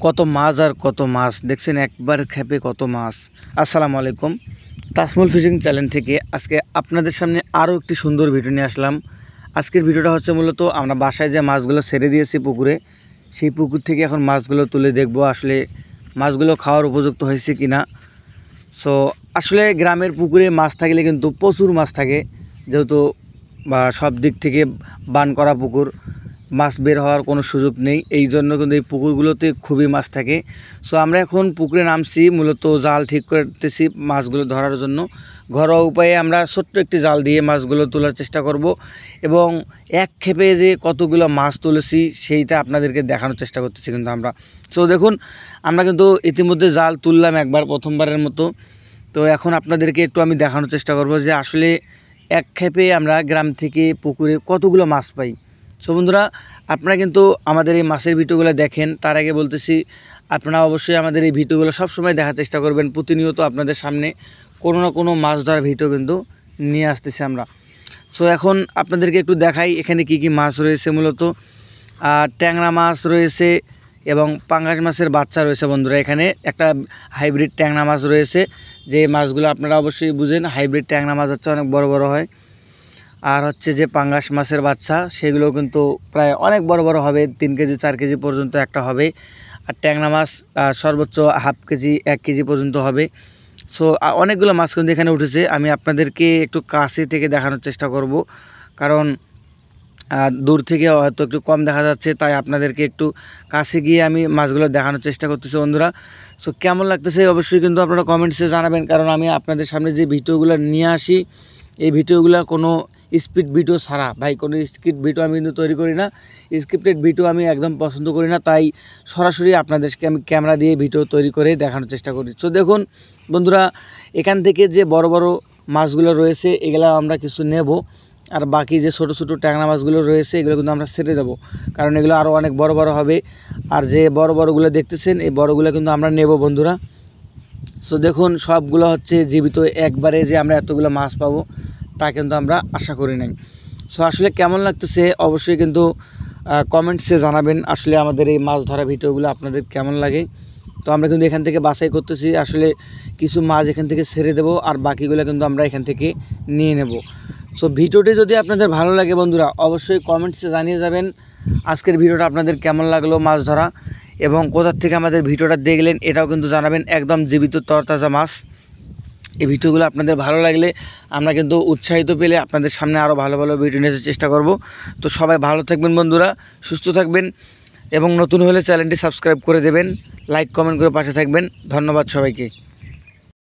কত মাছ আর কত মাছ দেখছেন একবার খেপে কত মাছ। আসসালামু আলাইকুম, তাসমুল ফিশিং চ্যানেল থেকে আজকে আপনাদের সামনে আরও একটি সুন্দর ভিডিও নিয়ে আসলাম। আজকের ভিডিওটা হচ্ছে মূলত আমরা বাসায় যে মাছগুলো ছেড়ে দিয়েছি পুকুরে, সেই পুকুর থেকে এখন মাছগুলো তুলে দেখব আসলে মাছগুলো খাওয়ার উপযুক্ত হয়েছে কি না। সো আসলে গ্রামের পুকুরে মাছ থাকলে কিন্তু প্রচুর মাছ থাকে, যেহেতু বা সব দিক থেকে বান করা পুকুর, মাছ বের হওয়ার কোনো সুযোগ নেই, এই জন্য কিন্তু এই পুকুরগুলোতে খুবই মাছ থাকে। সো আমরা এখন পুকুরে নামছি মূলত জাল ঠিক করতেছি মাছগুলো ধরার জন্য। ঘরোয়া উপায়ে আমরা ছোট্ট একটি জাল দিয়ে মাছগুলো তোলার চেষ্টা করব এবং এক খেপে যে কতগুলো মাছ তুলেছি সেইটা আপনাদেরকে দেখানোর চেষ্টা করতেছি কিন্তু আমরা। সো দেখুন, আমরা কিন্তু ইতিমধ্যে জাল তুললাম একবার, প্রথমবারের মতো। তো এখন আপনাদেরকে একটু আমি দেখানোর চেষ্টা করব যে আসলে এক খেপে আমরা গ্রাম থেকে পুকুরে কতগুলো মাছ পাই। সো বন্ধুরা, আপনারা কিন্তু আমাদের এই মাছের ভিডিওগুলো দেখেন, তার আগে বলতেছি আপনারা অবশ্যই আমাদের এই ভিডিওগুলো সবসময় দেখার চেষ্টা করবেন। প্রতিনিয়ত আপনাদের সামনে কোনো না কোনো মাছ ধরার ভিডিও কিন্তু নিয়ে আসতেছি আমরা। সো এখন আপনাদেরকে একটু দেখাই এখানে কি কি মাছ রয়েছে। মূলত ট্যাংরা মাছ রয়েছে এবং পাঙ্গাস মাছের বাচ্চা রয়েছে। বন্ধুরা, এখানে একটা হাইব্রিড ট্যাংরা মাছ রয়েছে, যে মাছগুলো আপনারা অবশ্যই বুঝেন, হাইব্রিড ট্যাংরা মাছ হচ্ছে অনেক বড় বড় হয়। আর হচ্ছে যে পাঙ্গাস মাছের বাচ্চা, সেগুলো কিন্তু প্রায় অনেক বড় বড় হবে, 3 কেজি 4 কেজি পর্যন্ত একটা হবে। আর ট্যাংরা মাছ সর্বোচ্চ হাফ কেজি 1 কেজি পর্যন্ত হবে। সো অনেকগুলো মাছ কিন্তু এখানে উঠেছে। আমি আপনাদেরকে একটু কাছে থেকে দেখানোর চেষ্টা করব, কারণ দূর থেকে হয়তো একটু কম দেখা যাচ্ছে, তাই আপনাদেরকে একটু কাছে গিয়ে আমি মাছগুলো দেখানোর চেষ্টা করতেছি বন্ধুরা। সো কেমন লাগতেছে অবশ্যই কিন্তু আপনারা কমেন্টসে জানাবেন, কারণ আমি আপনাদের সামনে যে ভিডিওগুলো নিয়ে আসি, এই ভিডিওগুলো কোনো স্পিড ভিডিও ছাড়া, ভাই কোনো স্ক্রিপ্ট ভিডিও আমি কিন্তু তৈরি করি না। স্ক্রিপ্টেড ভিডিও আমি একদম পছন্দ করি না, তাই সরাসরি আপনাদেরকে আমি ক্যামেরা দিয়ে ভিডিও তৈরি করে দেখানোর চেষ্টা করি। সো দেখুন বন্ধুরা, এখান থেকে যে বড় বড় মাছগুলো রয়েছে এগুলো আমরা কিছু নেব, আর বাকি যে ছোট ছোট ট্যাংরা মাছগুলো রয়েছে এগুলো কিন্তু আমরা ছেড়ে দেবো, কারণ এগুলো আরও অনেক বড় বড় হবে। আর যে বড় বড়গুলো দেখতেছেন, এই বড়গুলো কিন্তু আমরা নেব বন্ধুরা। সো দেখুন, সবগুলো হচ্ছে জীবিত, একবারে যে আমরা এতগুলো মাছ পাবো তা কিন্তু আমরা আশা করি নাই। সো আসলে কেমন লাগতেছে অবশ্যই কিন্তু কমেন্টসে জানাবেন, আসলে আমাদের এই মাছ ধরা ভিডিওগুলো আপনাদের কেমন লাগে। তো আমরা কিন্তু এখান থেকে বাছাই করতেছি, আসলে কিছু মাছ এখান থেকে ছেড়ে দেবো আর বাকিগুলো কিন্তু আমরা এখান থেকে নিয়ে নেব। সো ভিডিওটি যদি আপনাদের ভালো লাগে বন্ধুরা, অবশ্যই কমেন্টসে জানিয়ে যাবেন আজকের ভিডিওটা আপনাদের কেমন লাগলো মাছ ধরা, এবং কোথার থেকে আমাদের ভিডিওটা দেখলেন এটাও কিন্তু জানাবেন। একদম জীবিত তরতাজা মাছ। এই ভিডিওগুলো আপনাদের ভালো লাগলে আমরা কিন্তু উৎসাহিত পেলে আপনাদের সামনে আরও ভালো ভালো ভিডিও নিয়ে চেষ্টা করব। তো সবাই ভালো থাকবেন বন্ধুরা, সুস্থ থাকবেন, এবং নতুন হলে চ্যানেলটি সাবস্ক্রাইব করে দেবেন, লাইক কমেন্ট করে পাশে থাকবেন। ধন্যবাদ সবাইকে।